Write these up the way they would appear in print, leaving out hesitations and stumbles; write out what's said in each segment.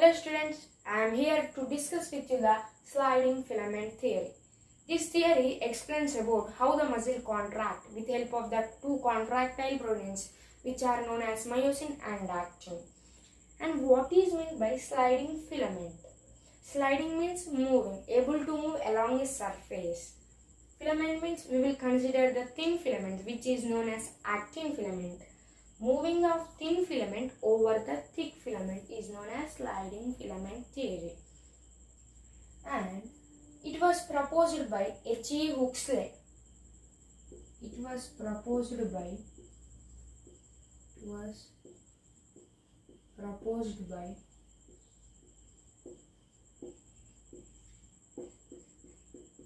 Hello students, I am here to discuss with you the sliding filament theory. This theory explains about how the muscle contract with help of the two contractile proteins which are known as myosin and actin. And what is meant by sliding filament? Sliding means moving, able to move along a surface. Filament means we will consider the thin filament which is known as actin filament. Moving of thin filament over the thick filament is known as sliding filament theory. And it was proposed by H.E. Huxley. It was proposed by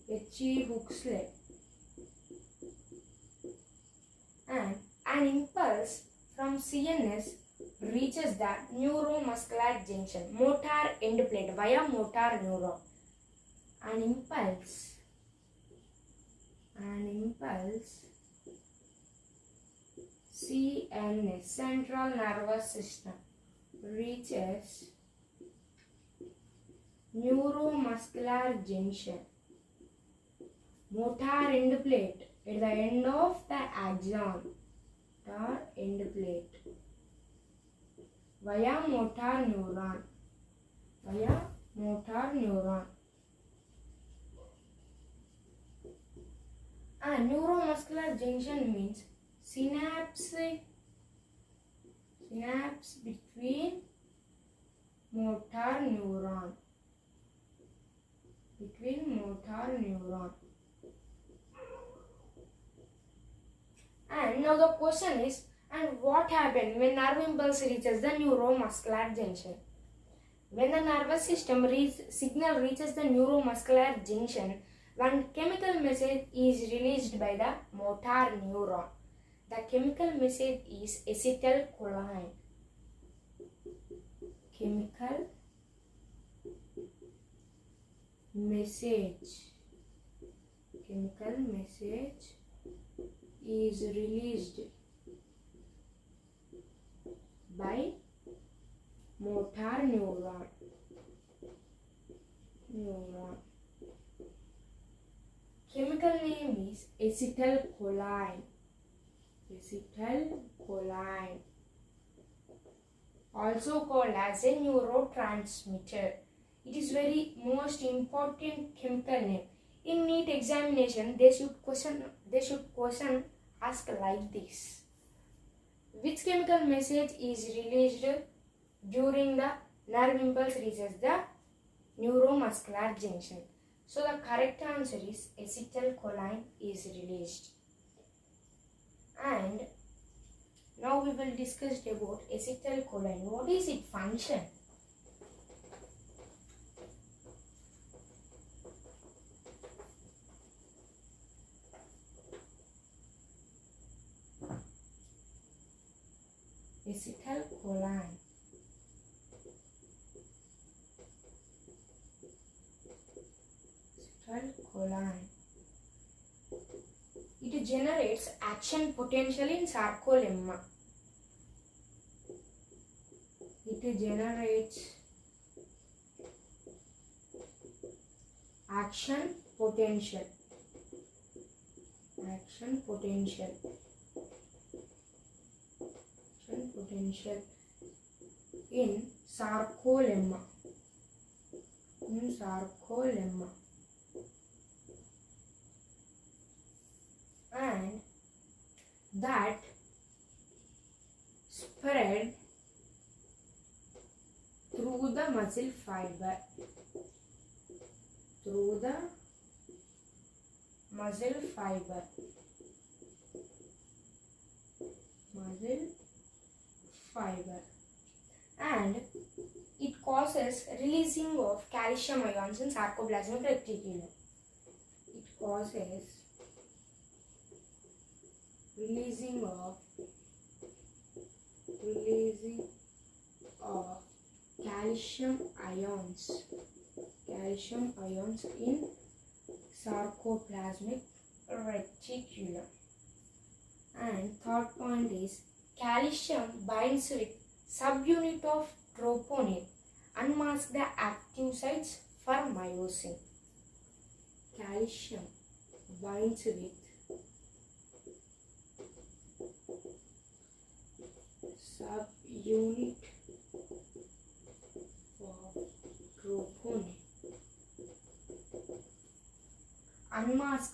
H.E. Huxley. And an impulse from CNS reaches the neuromuscular junction, motor end plate via motor neuron. An impulse CNS, central nervous system, reaches neuromuscular junction, motor end plate at the end of the axon, motor end plate via motor neuron. And neuromuscular junction means synapse between motor neuron. And now the question is, and what happens when nerve impulse reaches the neuromuscular junction? When the nervous system signal reaches the neuromuscular junction, one chemical message is released by the motor neuron. The chemical message is acetylcholine. Chemical message is released by motor neuron. Chemical name is acetylcholine. Also called as a neurotransmitter. It is very most important chemical name. In Neet examination, they should question ask like this: which chemical message is released during the nerve impulse reaches the neuromuscular junction? So the correct answer is acetylcholine is released. And now we will discuss about acetylcholine. What is its function? Acetylcholine. It generates action potential in sarcolemma. It generates action potential in sarcolemma. And that spread through the muscle fiber. And it causes releasing of calcium ions in sarcoplasmic reticulum. It causes releasing of calcium ions in sarcoplasmic reticulum. And third point is calcium binds with subunit of troponin unmask the active sites for myosin. Calcium binds with subunit of troponin. Unmask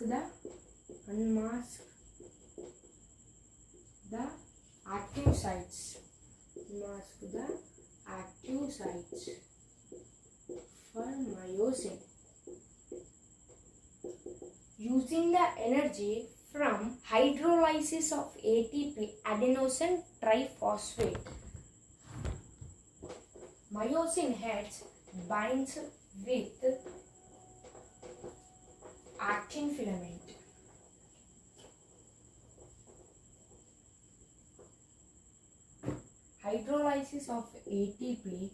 the active sites. Mask the active sites for myosin. Using the energy from hydrolysis of ATP adenosine triphosphate, myosin heads binds with actin filament. Hydrolysis of ATP,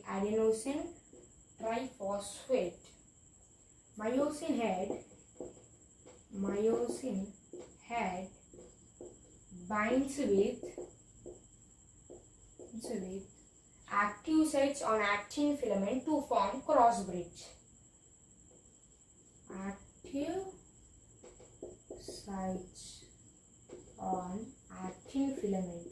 adenosine triphosphate. Myosin head binds with active sites on actin filament to form cross bridge. Active sites on actin filament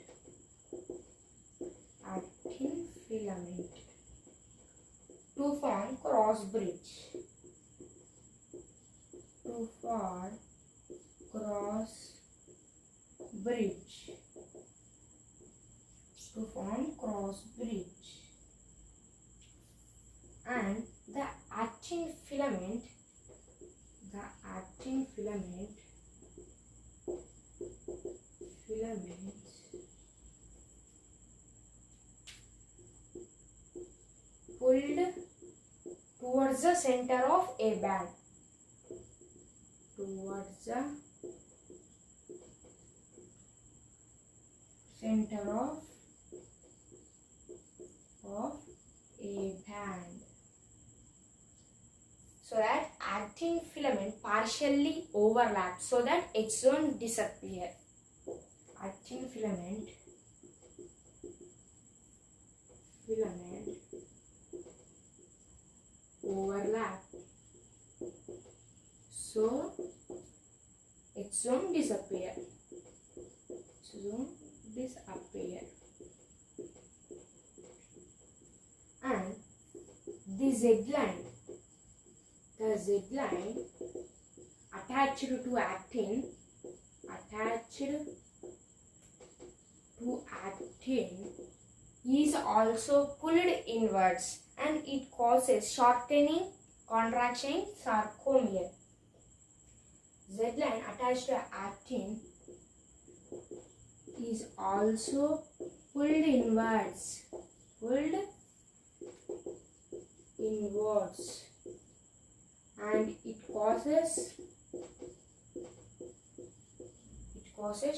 to form cross bridge. And the actin filament pulled towards the center of A band. So that actin filament partially overlaps so that H zone disappear. Actin filament overlap so H zone disappear. And the Z line attached to actin is also pulled inwards and it causes shortening, contraction, sarcomere. Z line attached to actin is also pulled inwards and it causes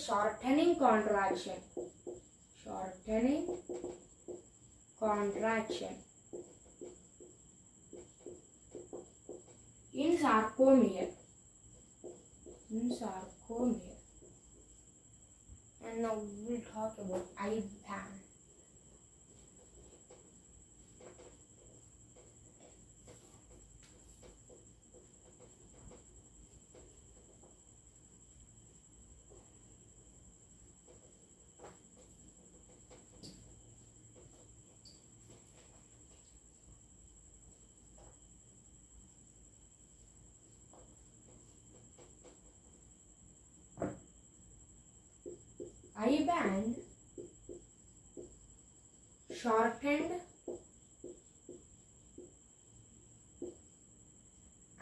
shortening, contraction in sarcomere. And now we will talk about I band. I band shortened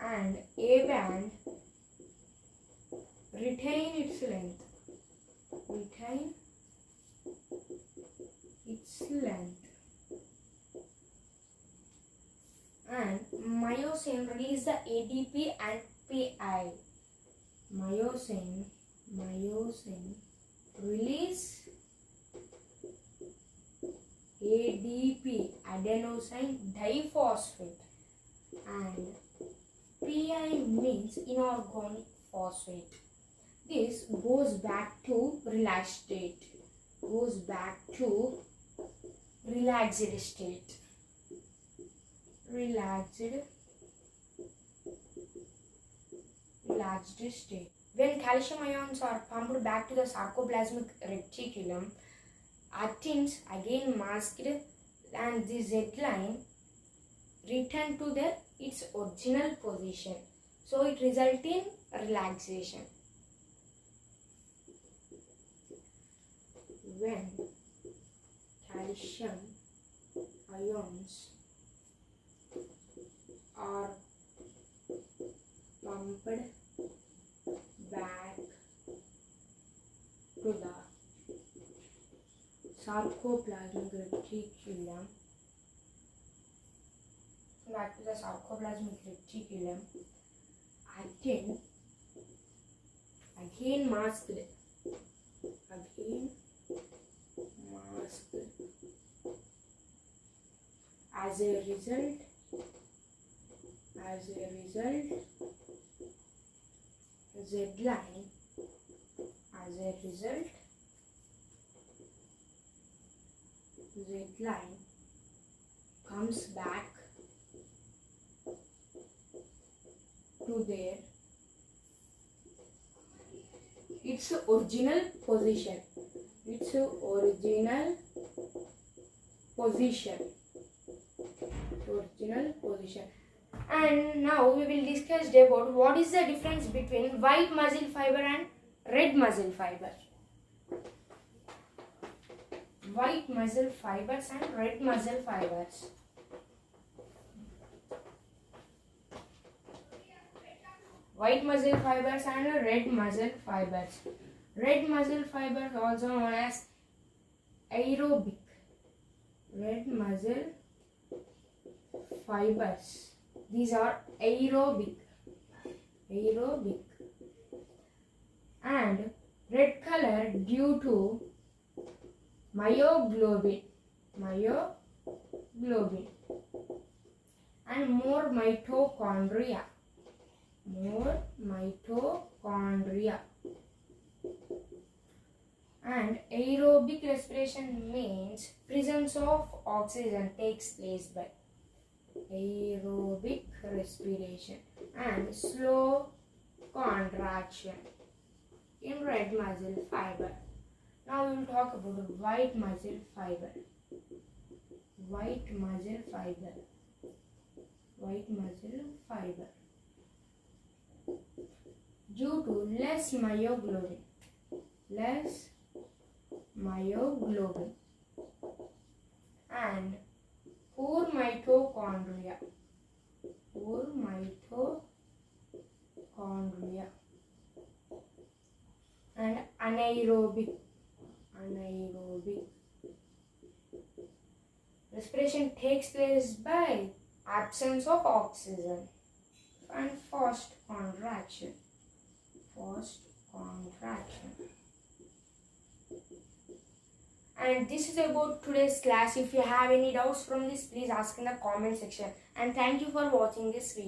and A band retain its length. And myosin release the ADP and PI. Myosin release ADP, adenosine diphosphate, and PI means inorganic phosphate. this goes back to relaxed state. Goes back to relaxed state. Relaxed state. When calcium ions are pumped back to the sarcoplasmic reticulum, actins again masked and the Z line return to its original position. So it results in relaxation. When calcium ions are pumped back to the sarcoplasmic reticulum, actin again masked as a result Z line comes back to its original position. And now we will discuss about what is the difference between white muscle fiber and red muscle fiber. White muscle fibers and red muscle fibers. White muscle fibers and red muscle fibers. Red muscle fibers also known as aerobic. Red muscle fibers. These are aerobic. And red color due to myoglobin and more mitochondria. And aerobic respiration means presence of oxygen takes place by aerobic respiration and slow contraction in red muscle fiber. Now we will talk about the white muscle fiber. White muscle fiber. Due to less myoglobin and poor mitochondria and anaerobic respiration takes place by absence of oxygen and fast contraction. And this is about today's class. If you have any doubts from this, please ask in the comment section. And thank you for watching this video.